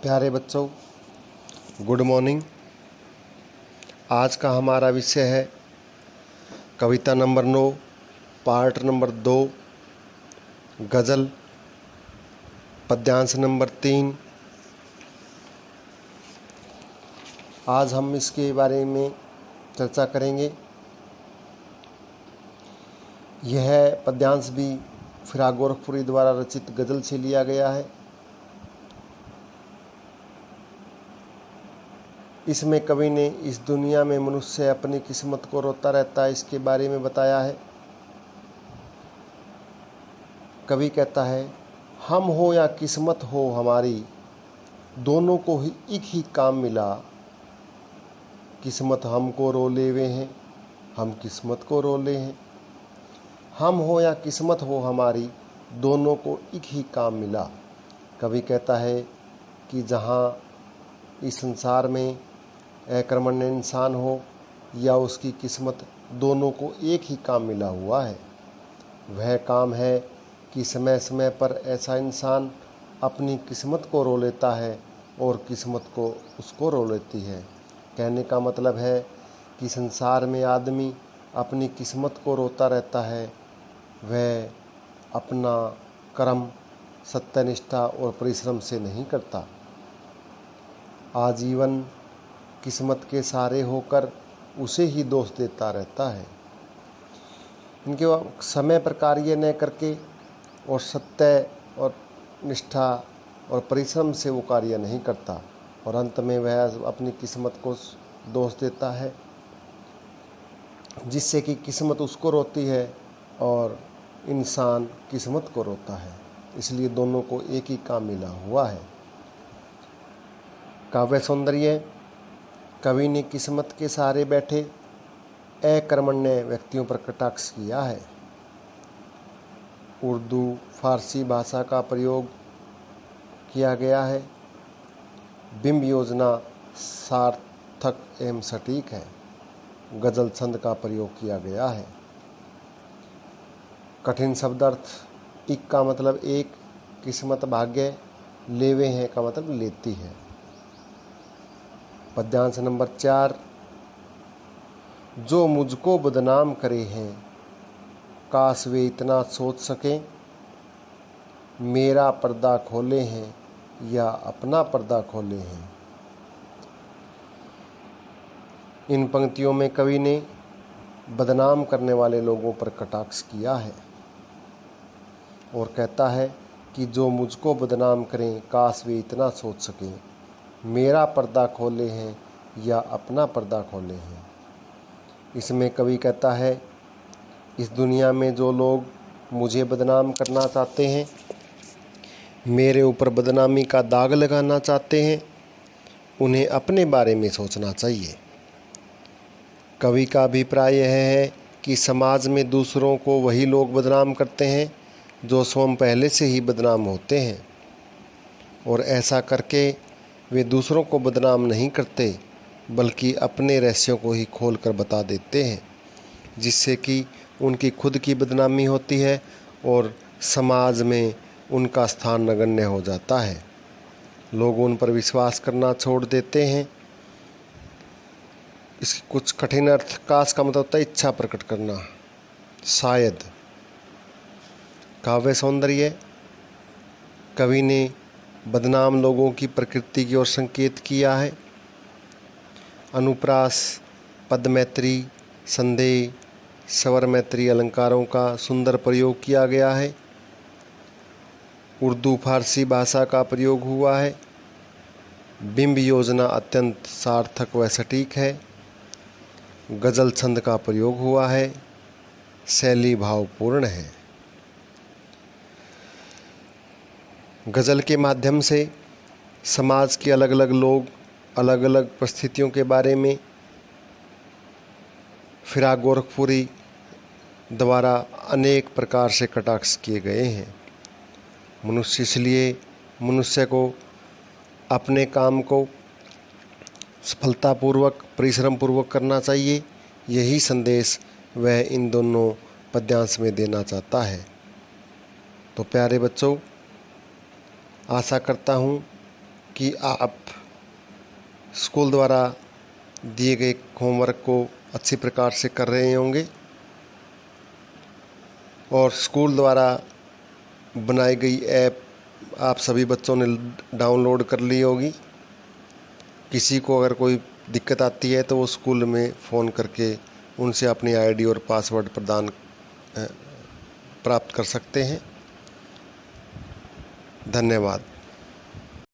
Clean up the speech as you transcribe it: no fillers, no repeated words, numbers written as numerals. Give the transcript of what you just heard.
प्यारे बच्चों, good morning. आज का हमारा विषय है कविता नंबर 9, पार्ट नंबर 2, गज़ल, पद्यांश नंबर 3। आज हम इसके बारे में चर्चा करेंगे। यह पद्यांश भी फिराक गोरखपुरी द्वारा रचित गज़ल से लिया गया है। इसमें कवि ने इस दुनिया में मनुष्य अपनी किस्मत को रोता रहता है, इसके बारे में बताया है। कवि कहता है, हम हो या किस्मत हो हमारी, दोनों को ही एक ही काम मिला। किस्मत हमको रोले हुए हैं, हम किस्मत को रोले हैं। हम हो या किस्मत हो हमारी, दोनों को एक ही काम मिला। कवि कहता है कि जहाँ इस संसार में अकर्मण्य इंसान हो या उसकी किस्मत, दोनों को एक ही काम मिला हुआ है। वह काम है कि समय समय पर ऐसा इंसान अपनी किस्मत को रो लेता है और किस्मत को उसको रो लेती है। कहने का मतलब है कि संसार में आदमी अपनी किस्मत को रोता रहता है। वह अपना कर्म सत्यनिष्ठा और परिश्रम से नहीं करता। आजीवन किस्मत के सहारे होकर उसे ही दोष देता रहता है। इनके समय पर कार्य न करके और सत्य और निष्ठा और परिश्रम से वो कार्य नहीं करता और अंत में वह अपनी किस्मत को दोष देता है, जिससे कि किस्मत उसको रोती है और इंसान किस्मत को रोता है। इसलिए दोनों को एक ही काम मिला हुआ है। काव्य सौंदर्य। कवि ने किस्मत के सहारे बैठे अकर्मण्य व्यक्तियों पर कटाक्ष किया है। उर्दू फारसी भाषा का प्रयोग किया गया है। बिंब योजना सार्थक एवं सटीक है। गज़ल छंद का प्रयोग किया गया है। कठिन शब्दार्थ। इक का मतलब एक, किस्मत भाग्य, लेवे हैं का मतलब लेती है। पद्यांश नंबर 4। जो मुझको बदनाम करे हैं, काश वे इतना सोच सकें। मेरा पर्दा खोले हैं या अपना पर्दा खोले हैं। इन पंक्तियों में कवि ने बदनाम करने वाले लोगों पर कटाक्ष किया है और कहता है कि जो मुझको बदनाम करें, काश वे इतना सोच सकें। मेरा पर्दा खोले हैं या अपना पर्दा खोले हैं। इसमें कवि कहता है, इस दुनिया में जो लोग मुझे बदनाम करना चाहते हैं, मेरे ऊपर बदनामी का दाग लगाना चाहते हैं, उन्हें अपने बारे में सोचना चाहिए। कवि का अभिप्राय यह है कि समाज में दूसरों को वही लोग बदनाम करते हैं जो स्वयं पहले से ही बदनाम होते हैं, और ऐसा करके वे दूसरों को बदनाम नहीं करते बल्कि अपने रहस्यों को ही खोलकर बता देते हैं, जिससे कि उनकी खुद की बदनामी होती है और समाज में उनका स्थान नगण्य हो जाता है। लोग उन पर विश्वास करना छोड़ देते हैं। इसके कुछ कठिन अर्थ। काश का मतलब होता है इच्छा प्रकट करना, शायद। काव्य सौंदर्य। कवि ने बदनाम लोगों की प्रकृति की ओर संकेत किया है। अनुप्रास, पदमैत्री, संदेह, स्वर मैत्री अलंकारों का सुंदर प्रयोग किया गया है। उर्दू फारसी भाषा का प्रयोग हुआ है। बिंब योजना अत्यंत सार्थक व सटीक है। गज़ल छंद का प्रयोग हुआ है। शैली भावपूर्ण है। गज़ल के माध्यम से समाज के अलग अलग लोग अलग अलग परिस्थितियों के बारे में फिराक गोरखपुरी द्वारा अनेक प्रकार से कटाक्ष किए गए हैं। मनुष्य को अपने काम को सफलतापूर्वक परिश्रम पूर्वक करना चाहिए। यही संदेश वह इन दोनों पद्यांश में देना चाहता है। तो प्यारे बच्चों, आशा करता हूँ कि आप स्कूल द्वारा दिए गए होमवर्क को अच्छी प्रकार से कर रहे होंगे और स्कूल द्वारा बनाई गई ऐप आप सभी बच्चों ने डाउनलोड कर ली होगी। किसी को अगर कोई दिक्कत आती है तो वो स्कूल में फ़ोन करके उनसे अपनी आईडी और पासवर्ड प्राप्त कर सकते हैं। धन्यवाद।